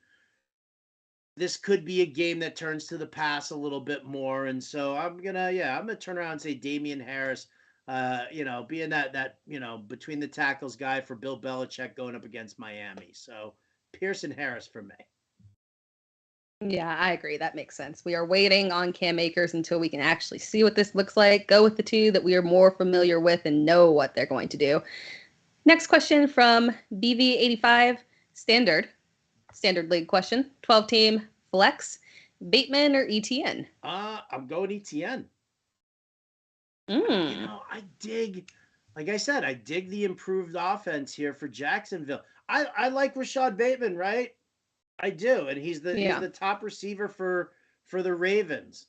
This could be a game that turns to the pass a little bit more. And so I'm going to turn around and say Damian Harris, being that, between the tackles guy for Bill Belichick going up against Miami. So Pierce and Harris for me. Yeah, I agree. That makes sense. We are waiting on Cam Akers until we can actually see what this looks like. Go with the two that we are more familiar with and know what they're going to do. Next question from BV85, standard league question. 12-team flex, Bateman or ETN? I'm going ETN. Mm. I dig the improved offense here for Jacksonville. I like Rashad Bateman, right? I do, and he's the top receiver for the Ravens.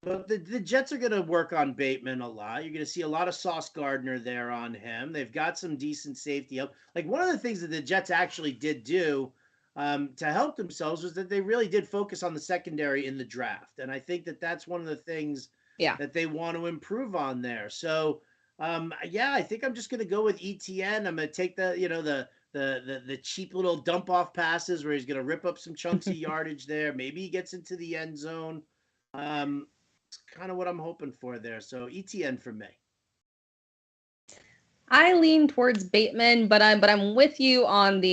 But the Jets are going to work on Bateman a lot. You're going to see a lot of Sauce Gardner there on him. They've got some decent safety help. Like, one of the things that the Jets actually did do to help themselves was that they really did focus on the secondary in the draft, and I think that that's one of the things that they want to improve on there. So, I think I'm just going to go with ETN. I'm going to take the cheap little dump off passes where he's going to rip up some chunks of yardage there. Maybe he gets into the end zone. It's kind of what I'm hoping for there. So ETN for me. I lean towards Bateman, but I'm with you on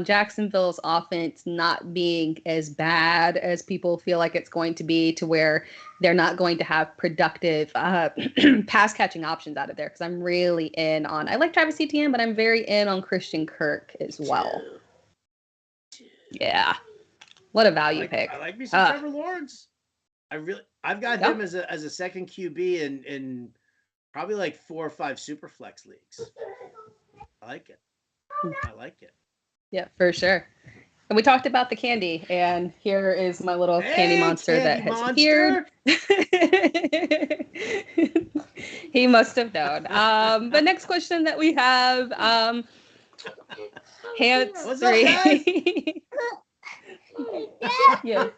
Jacksonville's offense not being as bad as people feel like it's going to be, to where they're not going to have productive pass catching options out of there. Because I'm really in on, I like Travis Etienne, but I'm very in on Christian Kirk as well. Yeah, what a value pick. I like me some Trevor Lawrence. I've got him as a second QB in probably like 4 or 5 super flex leagues. I like it. Yeah, for sure. And we talked about the candy, and here is my little candy monster that has appeared. He must have known. The next question that we have, Hans 3. Yes.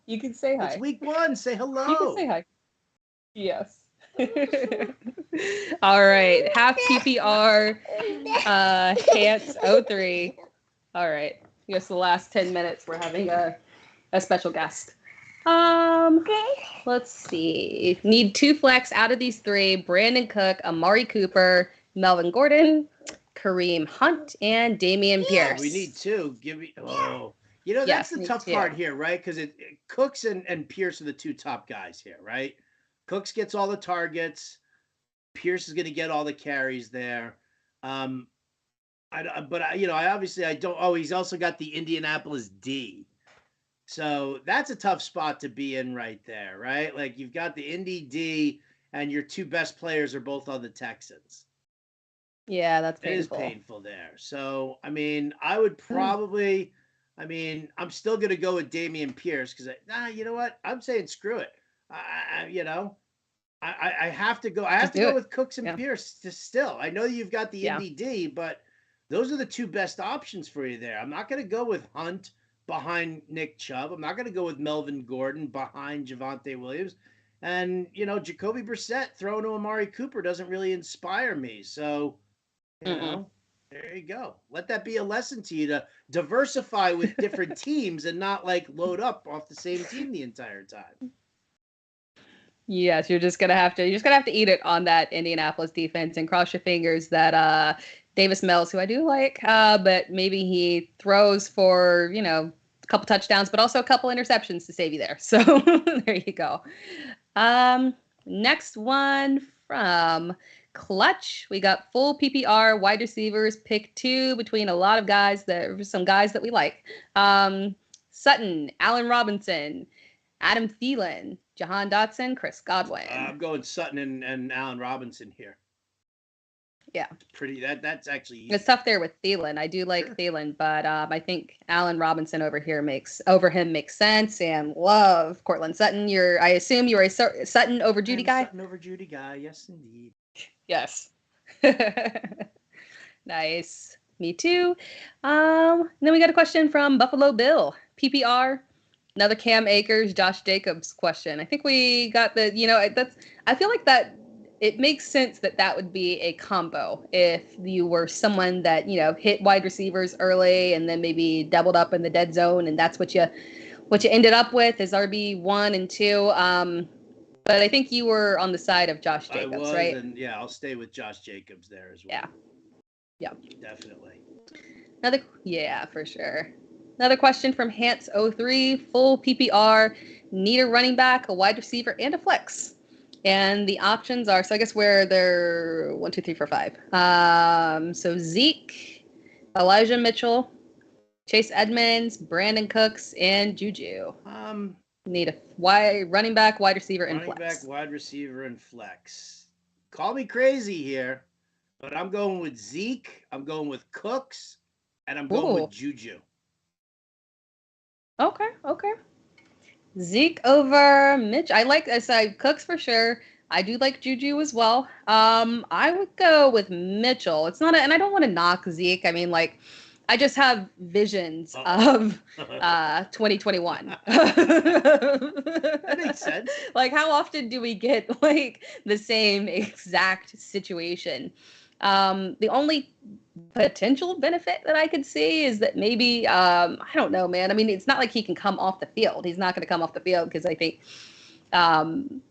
You can say hi. It's week 1. Say hello. You can say hi. Yes. All right. Half PPR, Hans 03. All right. I guess the last 10 minutes we're having a special guest. Let's see. Need 2 flex out of these 3. Brandon Cook, Amari Cooper, Melvin Gordon, Kareem Hunt, and Damian Pierce. We need 2. Give me. Oh, that's the tough part here, right? Because Cooks and Pierce are the 2 top guys here, right? Cooks gets all the targets. Pierce is going to get all the carries there. Um, I obviously I don't. Oh, he's also got the Indianapolis D. So that's a tough spot to be in right there, right? Like you've got the Indy D, and your two best players are both on the Texans. Yeah, that's It is painful. painful there. So, I mean, I would probably, I mean, I'm still going to go with Damian Pierce because, you know what? I'm saying screw it. You know, I have to go. I have Just to do go it. with Cooks and Yeah. Pierce still. I know you've got the Yeah. Indy D, but those are the two best options for you there. I'm not going to go with Hunt behind Nick Chubb. I'm not going to go with Melvin Gordon behind Javonte Williams. And, Jacoby Brissett throwing to Amari Cooper doesn't really inspire me. So, Mm-mm. there you go. Let that be a lesson to you to diversify with different teams and not like load up off the same team the entire time. Yes, you're just gonna have to eat it on that Indianapolis defense and cross your fingers that Davis Mills, who I do like, but maybe he throws for, a couple touchdowns, but also a couple interceptions to save you there. So there you go. Um, Next one from Clutch. We got full PPR wide receivers, pick two between a lot of guys some guys that we like. Sutton, Allen Robinson, Adam Thielen, Jahan Dotson, Chris Godwin. I'm going Sutton and Allen Robinson here. Yeah. It's pretty. That's actually easy. It's tough there with Thielen. I do like Thielen, but I think Allen Robinson over him makes sense. And love Cortland Sutton. I assume you're a Sutton over Judy guy. Sutton over Judy guy. Yes, indeed. Yes. Nice. Me too. Then we got a question from Buffalo Bill. PPR. Another Cam Akers, Josh Jacobs question. I think we got I feel like that it makes sense that would be a combo if you were someone that, hit wide receivers early and then maybe doubled up in the dead zone, and that's what you ended up with is RB1 and 2. But I think you were on the side of Josh Jacobs, right? And yeah, I'll stay with Josh Jacobs there as well. Yeah. Yep. Definitely. For sure. Another question from Hans03, full PPR, need a running back, a wide receiver, and a flex. And the options are, so I guess where they're 1, 2, 3, 4, 5. So Zeke, Elijah Mitchell, Chase Edmonds, Brandon Cooks, and Juju. Need a running back, wide receiver, and flex. Running back, wide receiver, and flex. Call me crazy here, but I'm going with Zeke, I'm going with Cooks, and I'm going with Juju. Okay. Zeke over Mitch. I like Cooks for sure. I do like Juju as well. I would go with Mitchell. It's not and I don't want to knock Zeke. I mean, like, I just have visions of 2021. That makes sense. Like, how often do we get like the same exact situation? The only potential benefit that I could see is that maybe I don't know, man. I mean, it's not like he can come off the field. He's not going to come off the field because I think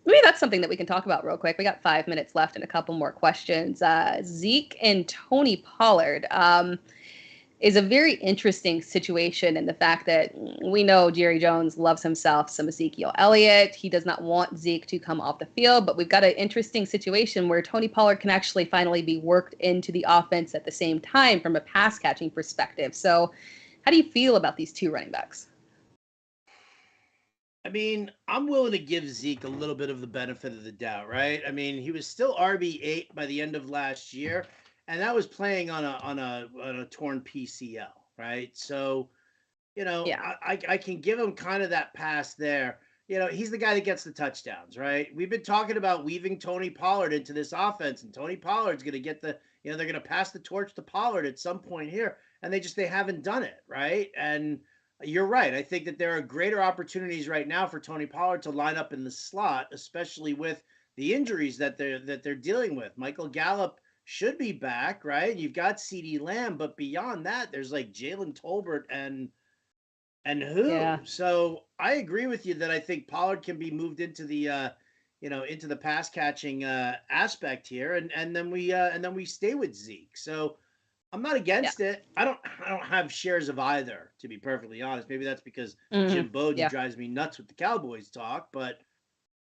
maybe that's something that we can talk about real quick. We got 5 minutes left and a couple more questions. Zeke and Tony Pollard is a very interesting situation in the fact that we know Jerry Jones loves himself some Ezekiel Elliott. He does not want Zeke to come off the field, but we've got an interesting situation where Tony Pollard can actually finally be worked into the offense at the same time from a pass catching perspective. So how do you feel about these two running backs? I mean, I'm willing to give Zeke a little bit of the benefit of the doubt, right? I mean, he was still RB8 by the end of last year, and that was playing on a torn PCL, right? So, Yeah. I can give him kind of that pass there. He's the guy that gets the touchdowns, right? We've been talking about weaving Tony Pollard into this offense, and Tony Pollard's going to get they're going to pass the torch to Pollard at some point here, and they haven't done it, right? And you're right. I think that there are greater opportunities right now for Tony Pollard to line up in the slot, especially with the injuries that they're dealing with. Michael Gallup should be back, right? You've got CeeDee Lamb, but beyond that, there's like Jalen Tolbert and who? Yeah. So I agree with you that I think Pollard can be moved into the into the pass catching aspect here, and then we stay with Zeke. So I'm not against it. I don't have shares of either, to be perfectly honest. Maybe that's because Jim Bowden drives me nuts with the Cowboys talk, but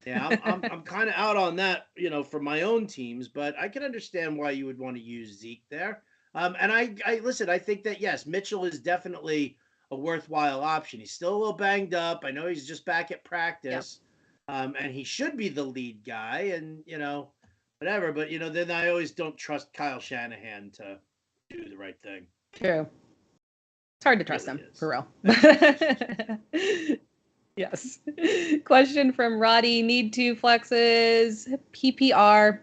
Yeah, I'm kind of out on that, for my own teams, but I can understand why you would want to use Zeke there. And I listen. I think that yes, Mitchell is definitely a worthwhile option. He's still a little banged up. I know he's just back at Yep. practice, and he should be the lead guy, and whatever. But then I always don't trust Kyle Shanahan to do the right thing. True. It's hard to It trust really him, is. for real. Yes. Question from Roddy. Need two flexes. PPR.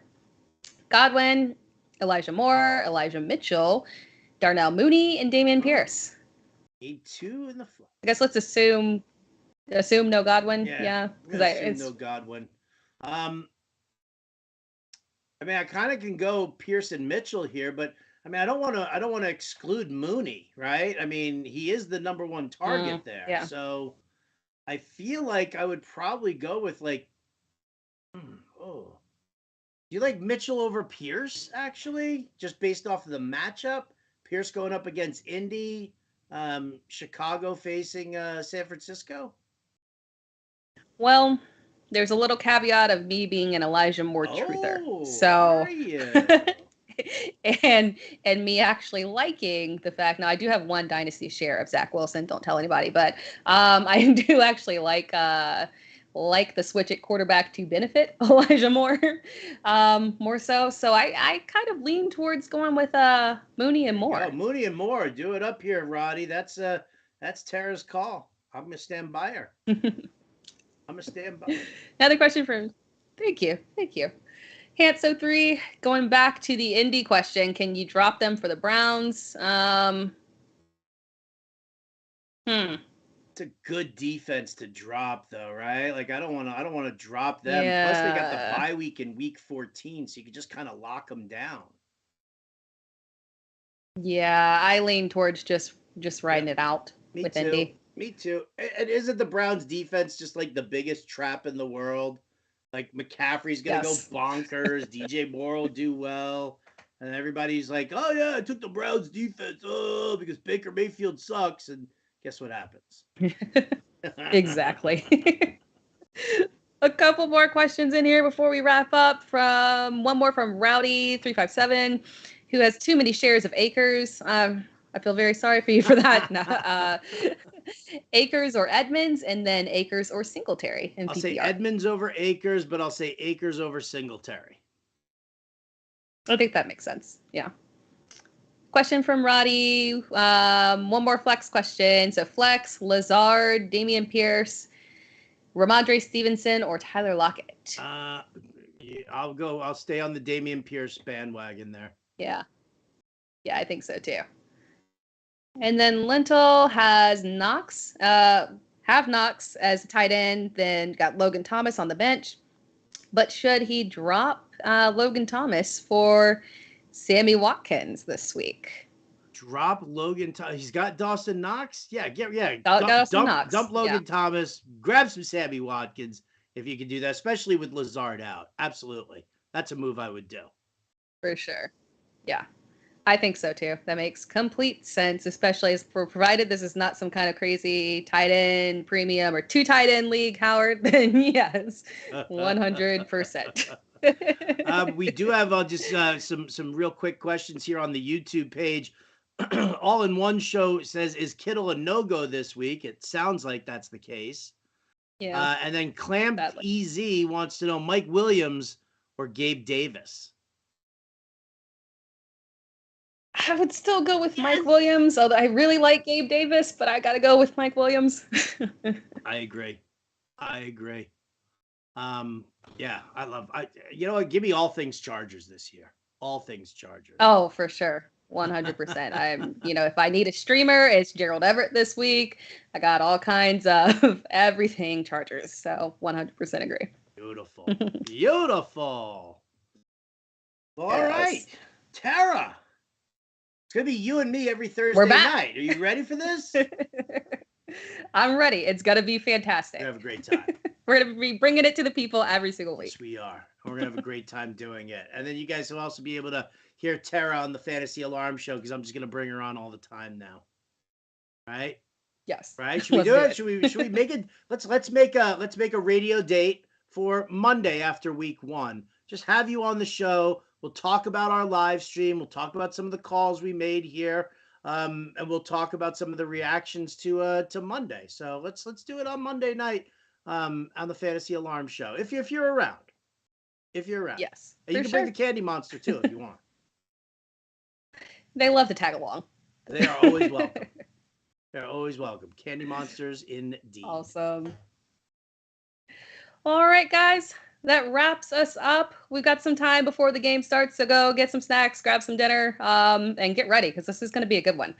Godwin, Elijah Moore, Elijah Mitchell, Darnell Mooney, and Damian Pierce. Need two in the flex. I guess let's assume no Godwin. Yeah. Because I assume no Godwin. I mean, I kind of can go Pierce and Mitchell here, but I mean, I don't want to exclude Mooney, right? I mean, he is the number one target there. Yeah. So I feel like I would probably go with do you like Mitchell over Pierce, actually? Just based off of the matchup? Pierce going up against Indy, Chicago facing San Francisco? Well, there's a little caveat of me being an Elijah Moore truther. So are you? and me actually liking the fact, now I do have one dynasty share of Zach Wilson, don't tell anybody, but I do actually like the switch at quarterback to benefit Elijah Moore more so. So I kind of lean towards going with Mooney and Moore. Mooney and Moore, do it up here, Roddy. That's Tara's call. I'm gonna stand by her. I'm gonna stand by. Another question from, thank you. Hantso3, going back to the Indy question, can you drop them for the Browns? It's a good defense to drop, though, right? Like I don't want to drop them. Yeah. Plus, they got the bye week in week 14, so you could just kind of lock them down. Yeah, I lean towards just riding it out with Indy. Me too. And isn't the Browns defense just like the biggest trap in the world? Like McCaffrey's gonna go bonkers. DJ Moore will do well, and everybody's like, "Oh yeah, I took the Browns defense. Oh, because Baker Mayfield sucks." And guess what happens? Exactly. A couple more questions in here before we wrap up. One more from Rowdy357, who has too many shares of Akers. I feel very sorry for you for that. Akers or Edmonds, and then Akers or Singletary in PPR. I'll say Edmonds over Akers, but I'll say Akers over Singletary. I think that makes sense. Yeah. Question from Roddy. One more flex question. So flex, Lazard, Damian Pierce, Ramondre Stevenson, or Tyler Lockett? I'll stay on the Damian Pierce bandwagon there. Yeah, I think so too. And then Lentil has Knox, as a tight end, then got Logan Thomas on the bench. But should he drop Logan Thomas for Sammy Watkins this week? Drop Logan Thomas. He's got Dawson Knox. Yeah. Dump Logan Thomas. Grab some Sammy Watkins if you can do that, especially with Lazard out. Absolutely. That's a move I would do. For sure. Yeah. I think so too. That makes complete sense, especially provided this is not some kind of crazy tight end premium or two tight end league, Howard, then yes, 100%. We do have just some real quick questions here on the YouTube page. All in One Show says, is Kittle a no-go this week? It sounds like that's the case. Yeah. And then Clamp EZ wants to know Mike Williams or Gabe Davis. I would still go with Mike Williams, although I really like Gabe Davis, but I got to go with Mike Williams. I agree. Yeah, you know what? Give me all things Chargers this year. All things Chargers. Oh, for sure. 100%. If I need a streamer, it's Gerald Everett this week. I got all kinds of everything Chargers. So 100% agree. Beautiful. Beautiful. All right. Tara. It's going to be you and me every Thursday night. Are you ready for this? I'm ready. It's going to be fantastic. We're going to have a great time. We're going to be bringing it to the people every single week. Yes, we are. We're going to have a great time doing it. And then you guys will also be able to hear Tara on the Fantasy Alarm Show because I'm just going to bring her on all the time now. Right? Yes. Right? Should we do it? Should we make it? Let's make a radio date for Monday after week 1. Just have you on the show. We'll talk about our live stream. We'll talk about some of the calls we made here. And we'll talk about some of the reactions to Monday. So let's do it on Monday night on the Fantasy Alarm Show. If you're around. If you're around. Yes. And you can bring the Candy Monster too if you want. They love to tag along. They are always welcome. They're always welcome. Candy Monsters indeed. Awesome. All right, guys. That wraps us up. We've got some time before the game starts, so go get some snacks, grab some dinner, and get ready because this is going to be a good one.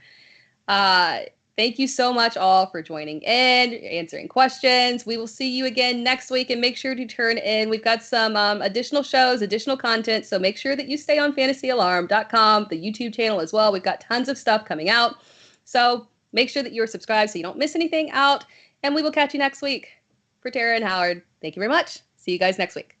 Thank you so much all for joining in, answering questions. We will see you again next week, and make sure to turn in. We've got some additional shows, additional content, so make sure that you stay on fantasyalarm.com, the YouTube channel as well. We've got tons of stuff coming out, so make sure that you're subscribed so you don't miss anything out, and we will catch you next week. For Tara and Howard, thank you very much. See you guys next week.